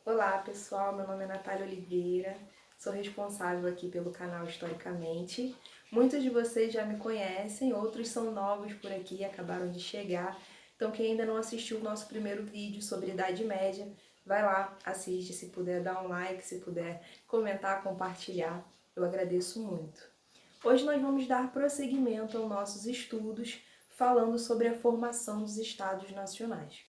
Olá pessoal, meu nome é Natália Oliveira, sou responsável aqui pelo canal Historicamente. Muitos de vocês já me conhecem, outros são novos por aqui, acabaram de chegar. Então quem ainda não assistiu o nosso primeiro vídeo sobre Idade Média, vai lá, assiste, se puder dar um like, se puder comentar, compartilhar, eu agradeço muito. Hoje nós vamos dar prosseguimento aos nossos estudos falando sobre a formação dos Estados Nacionais.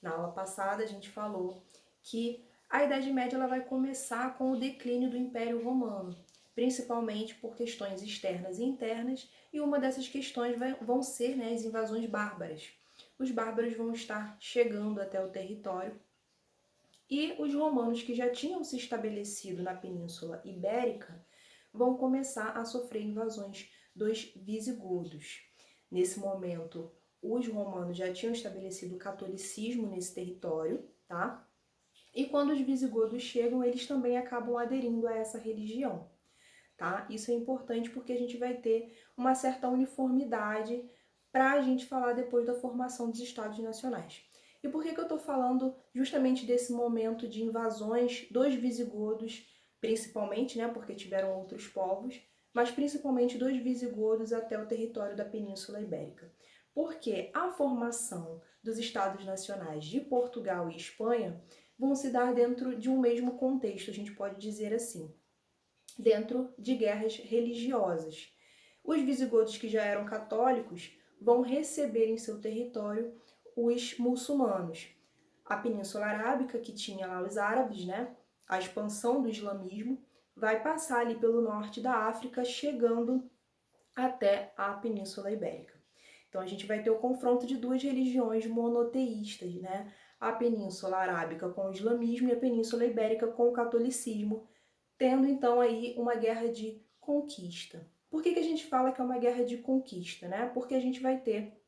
Na aula passada a gente falou que a Idade Média ela vai começar com o declínio do Império Romano, principalmente por questões externas e internas, e uma dessas questões vão ser, né, as invasões bárbaras. Os bárbaros vão estar chegando até o território e os romanos que já tinham se estabelecido na Península Ibérica vão começar a sofrer invasões dos visigodos. Nesse momento, os romanos já tinham estabelecido o catolicismo nesse território, tá? E quando os visigodos chegam, eles também acabam aderindo a essa religião, tá? Isso é importante porque a gente vai ter uma certa uniformidade para a gente falar depois da formação dos Estados Nacionais. E por que eu estou falando justamente desse momento de invasões dos visigodos, principalmente, né, porque tiveram outros povos, mas principalmente dos visigodos até o território da Península Ibérica? Porque a formação dos Estados Nacionais de Portugal e Espanha vão se dar dentro de um mesmo contexto, a gente pode dizer assim, dentro de guerras religiosas. Os visigodos que já eram católicos vão receber em seu território os muçulmanos. A Península Arábica, que tinha lá os árabes, né? A expansão do islamismo, vai passar ali pelo norte da África, chegando até a Península Ibérica. Então a gente vai ter o confronto de duas religiões monoteístas, né? A Península Arábica com o islamismo e a Península Ibérica com o catolicismo, tendo então aí uma guerra de conquista. Por que a gente fala que é uma guerra de conquista, né? Porque a gente vai ter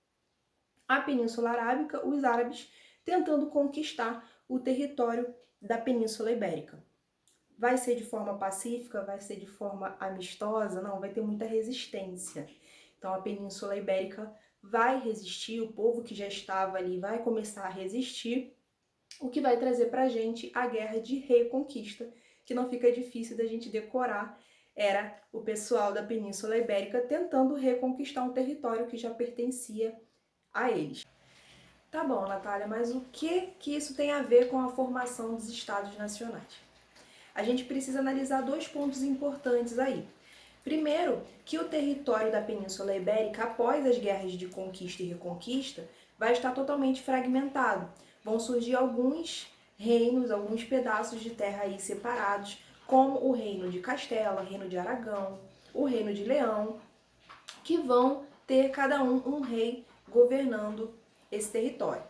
a Península Arábica, os árabes, tentando conquistar o território da Península Ibérica. Vai ser de forma pacífica? Vai ser de forma amistosa? Não, vai ter muita resistência. Então a Península Ibérica vai resistir, o povo que já estava ali vai começar a resistir, o que vai trazer para a gente a Guerra de Reconquista, que não fica difícil da gente decorar. Era o pessoal da Península Ibérica tentando reconquistar um território que já pertencia a eles. Tá bom, Natália, mas o que isso tem a ver com a formação dos Estados Nacionais? A gente precisa analisar dois pontos importantes aí. Primeiro, que o território da Península Ibérica, após as guerras de conquista e reconquista, vai estar totalmente fragmentado. Vão surgir alguns reinos, alguns pedaços de terra aí separados, como o reino de Castela, o reino de Aragão, o reino de Leão, que vão ter cada um rei governando esse território.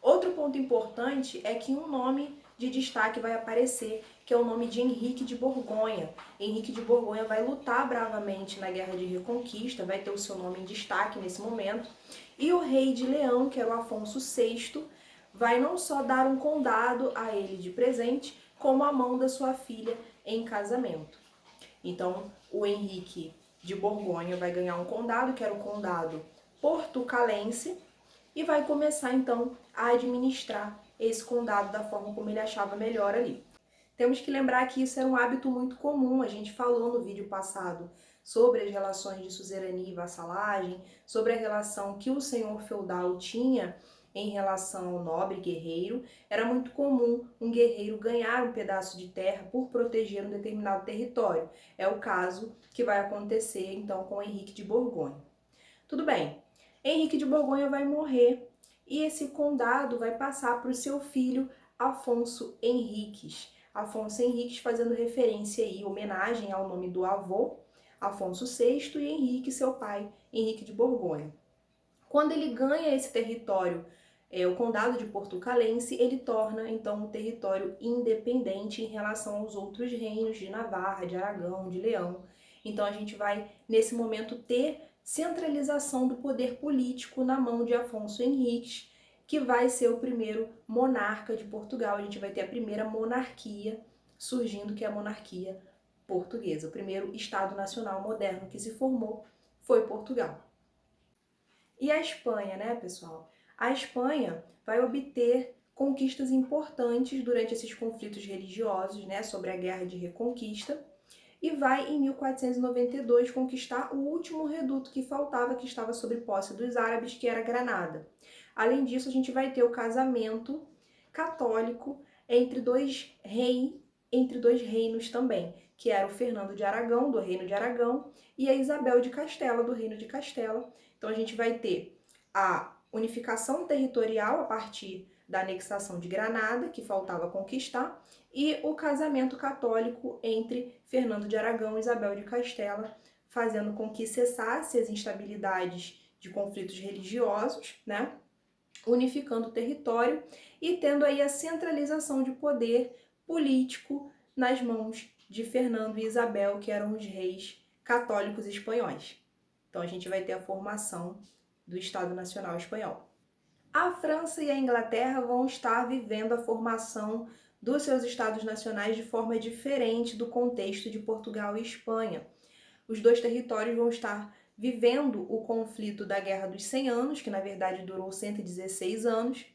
Outro ponto importante é que um nome de destaque vai aparecer, que é o nome de Henrique de Borgonha. Henrique de Borgonha vai lutar bravamente na Guerra de Reconquista, vai ter o seu nome em destaque nesse momento. E o rei de Leão, que era o Afonso VI, vai não só dar um condado a ele de presente, como a mão da sua filha em casamento. Então, o Henrique de Borgonha vai ganhar um condado, que era o condado portucalense, e vai começar então a administrar esse condado da forma como ele achava melhor ali. Temos que lembrar que isso era um hábito muito comum, a gente falou no vídeo passado sobre as relações de suzerania e vassalagem, sobre a relação que o senhor feudal tinha em relação ao nobre guerreiro. Era muito comum um guerreiro ganhar um pedaço de terra por proteger um determinado território. É o caso que vai acontecer então com Henrique de Borgonha. Tudo bem, Henrique de Borgonha vai morrer e esse condado vai passar para o seu filho Afonso Henriques. Afonso Henriques fazendo referência e homenagem ao nome do avô, Afonso VI, e Henrique, seu pai, Henrique de Borgonha. Quando ele ganha esse território, o condado de Portucalense, ele torna então um território independente em relação aos outros reinos de Navarra, de Aragão, de Leão. Então a gente vai, nesse momento, ter centralização do poder político na mão de Afonso Henriques, que vai ser o primeiro monarca de Portugal. A gente vai ter a primeira monarquia surgindo, que é a monarquia portuguesa. O primeiro Estado Nacional moderno que se formou foi Portugal. E a Espanha, né, pessoal? A Espanha vai obter conquistas importantes durante esses conflitos religiosos, né, sobre a Guerra de Reconquista, e vai, em 1492, conquistar o último reduto que faltava, que estava sob posse dos árabes, que era Granada. Além disso, a gente vai ter o casamento católico entre dois reinos também, que era o Fernando de Aragão, do Reino de Aragão, e a Isabel de Castela, do Reino de Castela. Então a gente vai ter a unificação territorial a partir da anexação de Granada, que faltava conquistar, e o casamento católico entre Fernando de Aragão e Isabel de Castela, fazendo com que cessasse as instabilidades de conflitos religiosos, né? Unificando o território e tendo aí a centralização de poder político nas mãos de Fernando e Isabel, que eram os reis católicos espanhóis. Então a gente vai ter a formação do Estado Nacional Espanhol. A França e a Inglaterra vão estar vivendo a formação dos seus estados nacionais de forma diferente do contexto de Portugal e Espanha. Os dois territórios vão estar vivendo o conflito da Guerra dos 100 Anos, que na verdade durou 116 anos,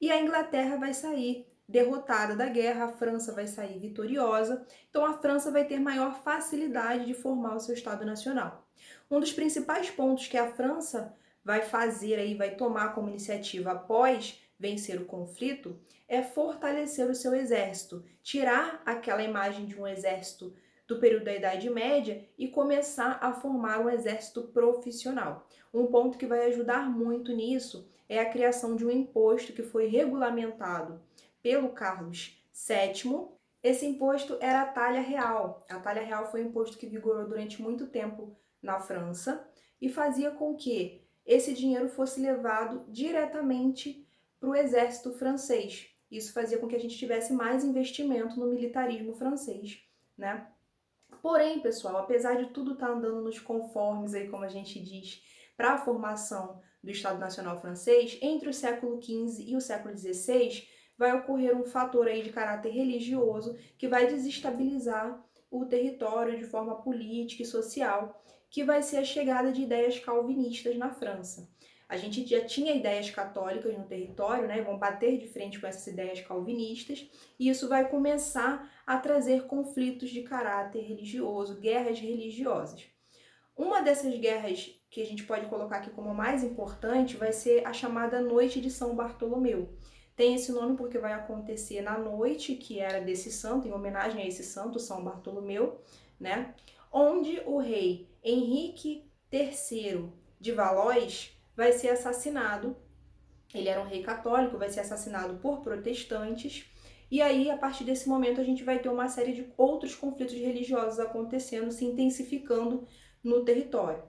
e a Inglaterra vai sair derrotada da guerra, a França vai sair vitoriosa, então a França vai ter maior facilidade de formar o seu Estado Nacional. Um dos principais pontos que a França vai fazer aí, vai tomar como iniciativa após vencer o conflito, é fortalecer o seu exército, tirar aquela imagem de um exército do período da Idade Média e começar a formar um exército profissional. Um ponto que vai ajudar muito nisso é a criação de um imposto que foi regulamentado pelo Carlos VII. Esse imposto era a talha real. A talha real foi um imposto que vigorou durante muito tempo na França e fazia com que esse dinheiro fosse levado diretamente para o exército francês. Isso fazia com que a gente tivesse mais investimento no militarismo francês, né? Porém, pessoal, apesar de tudo estar andando nos conformes, aí, como a gente diz, para a formação do Estado Nacional Francês, entre o século XV e o século XVI, vai ocorrer um fator aí de caráter religioso que vai desestabilizar o território de forma política e social, que vai ser a chegada de ideias calvinistas na França. A gente já tinha ideias católicas no território, né? Vão bater de frente com essas ideias calvinistas, e isso vai começar a trazer conflitos de caráter religioso, guerras religiosas. Uma dessas guerras que a gente pode colocar aqui como mais importante vai ser a chamada Noite de São Bartolomeu. Tem esse nome porque vai acontecer na noite que era desse santo, em homenagem a esse santo, São Bartolomeu, né? Onde o rei Henrique III de Valois vai ser assassinado. Ele era um rei católico, vai ser assassinado por protestantes. E aí, a partir desse momento, a gente vai ter uma série de outros conflitos religiosos acontecendo, se intensificando no território.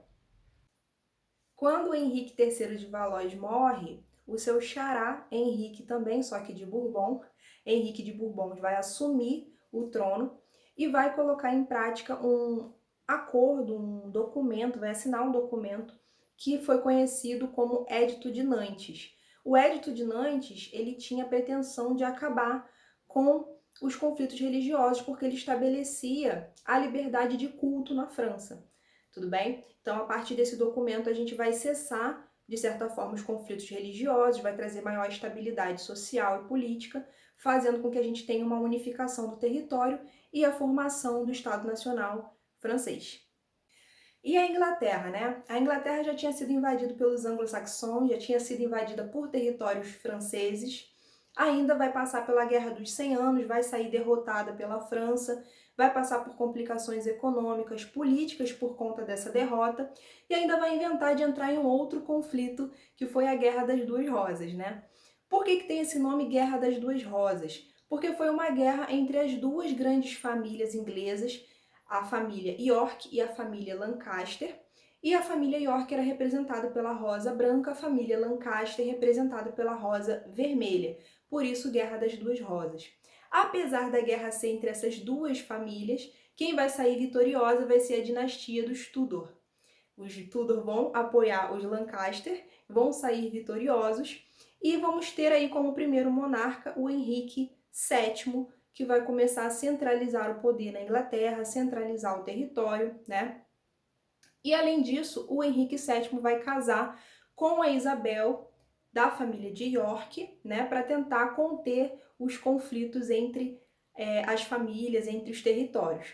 Quando Henrique III de Valois morre, o seu xará, Henrique também, só que de Bourbon, Henrique de Bourbon vai assumir o trono e vai colocar em prática um acordo, um documento, vai assinar um documento que foi conhecido como Edito de Nantes. O Edito de Nantes, ele tinha a pretensão de acabar com os conflitos religiosos, porque ele estabelecia a liberdade de culto na França. Tudo bem? Então, a partir desse documento, a gente vai cessar, de certa forma, os conflitos religiosos, vai trazer maior estabilidade social e política, fazendo com que a gente tenha uma unificação do território e a formação do Estado Nacional francês. E a Inglaterra, né? A Inglaterra já tinha sido invadida pelos anglo-saxões, já tinha sido invadida por territórios franceses, ainda vai passar pela Guerra dos 100 Anos, vai sair derrotada pela França, vai passar por complicações econômicas, políticas por conta dessa derrota, e ainda vai inventar de entrar em um outro conflito, que foi a Guerra das Duas Rosas, né? Por que tem esse nome Guerra das Duas Rosas? Porque foi uma guerra entre as duas grandes famílias inglesas, a família York e a família Lancaster, e a família York era representada pela rosa branca, a família Lancaster representada pela rosa vermelha. Por isso, Guerra das Duas Rosas. Apesar da guerra ser entre essas duas famílias, quem vai sair vitoriosa vai ser a dinastia dos Tudor. Os Tudor vão apoiar os Lancaster, vão sair vitoriosos, e vamos ter aí como primeiro monarca o Henrique VII, que vai começar a centralizar o poder na Inglaterra, centralizar o território, né? E além disso, o Henrique VII vai casar com a Isabel, da família de York, né, para tentar conter os conflitos entre as famílias, entre os territórios.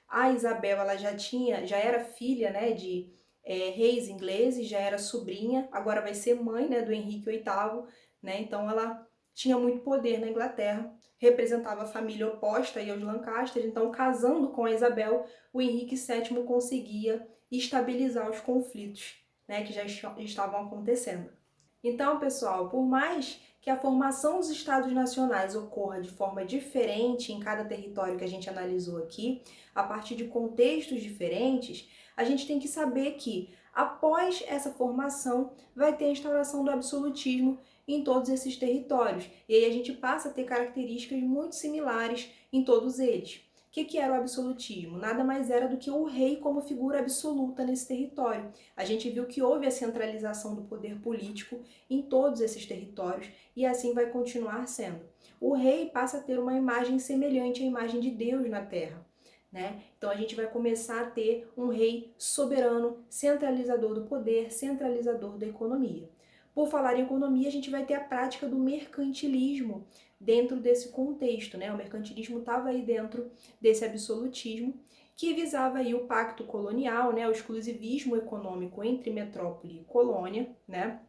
A Isabel, ela já era filha, né, de reis ingleses, já era sobrinha, agora vai ser mãe, né, do Henrique VIII, né, então ela tinha muito poder na Inglaterra, representava a família oposta aí aos Lancaster, então casando com a Isabel, o Henrique VII conseguia estabilizar os conflitos, né, que já estavam acontecendo. Então, pessoal, por mais que a formação dos estados nacionais ocorra de forma diferente em cada território que a gente analisou aqui, a partir de contextos diferentes, a gente tem que saber que, após essa formação, vai ter a instauração do absolutismo em todos esses territórios. E aí a gente passa a ter características muito similares em todos eles. O que era o absolutismo? Nada mais era do que o rei como figura absoluta nesse território. A gente viu que houve a centralização do poder político em todos esses territórios e assim vai continuar sendo. O rei passa a ter uma imagem semelhante à imagem de Deus na Terra, né? Então a gente vai começar a ter um rei soberano, centralizador do poder, centralizador da economia. Por falar em economia, a gente vai ter a prática do mercantilismo dentro desse contexto, né? O mercantilismo estava aí dentro desse absolutismo que visava aí o pacto colonial, né? O exclusivismo econômico entre metrópole e colônia, né?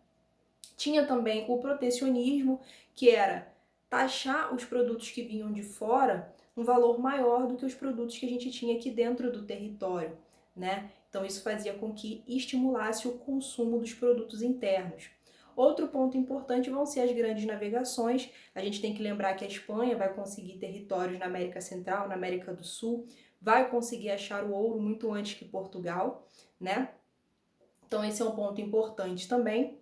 Tinha também o protecionismo, que era taxar os produtos que vinham de fora um valor maior do que os produtos que a gente tinha aqui dentro do território, né? Então isso fazia com que estimulasse o consumo dos produtos internos. Outro ponto importante vão ser as grandes navegações. A gente tem que lembrar que a Espanha vai conseguir territórios na América Central, na América do Sul, vai conseguir achar o ouro muito antes que Portugal, né? Então esse é um ponto importante também.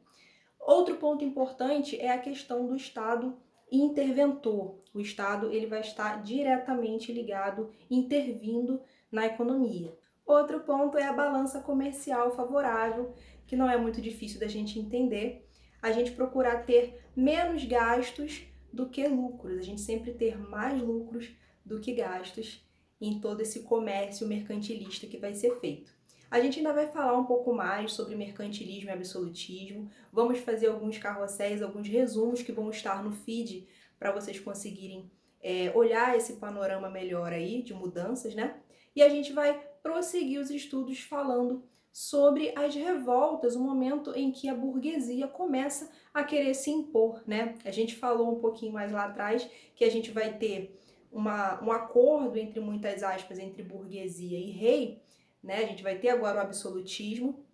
Outro ponto importante é a questão do Estado interventor. O Estado ele vai estar diretamente ligado, intervindo na economia. Outro ponto é a balança comercial favorável, que não é muito difícil da gente entender. A gente procurar ter menos gastos do que lucros, a gente sempre ter mais lucros do que gastos em todo esse comércio mercantilista que vai ser feito. A gente ainda vai falar um pouco mais sobre mercantilismo e absolutismo, vamos fazer alguns carrosséis, alguns resumos que vão estar no feed para vocês conseguirem olhar esse panorama melhor aí de mudanças, né? E a gente vai prosseguir os estudos falando sobre as revoltas, o momento em que a burguesia começa a querer se impor, né? A gente falou um pouquinho mais lá atrás que a gente vai ter um acordo entre muitas aspas entre burguesia e rei, né? A gente vai ter agora o absolutismo,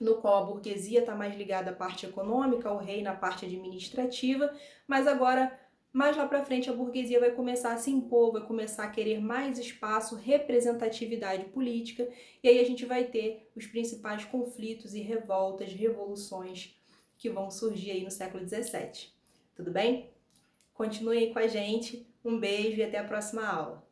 no qual a burguesia está mais ligada à parte econômica, o rei na parte administrativa, mas agora mais lá para frente a burguesia vai começar a se impor, vai começar a querer mais espaço, representatividade política, e aí a gente vai ter os principais conflitos e revoltas, revoluções que vão surgir aí no século XVII. Tudo bem? Continue aí com a gente, um beijo e até a próxima aula.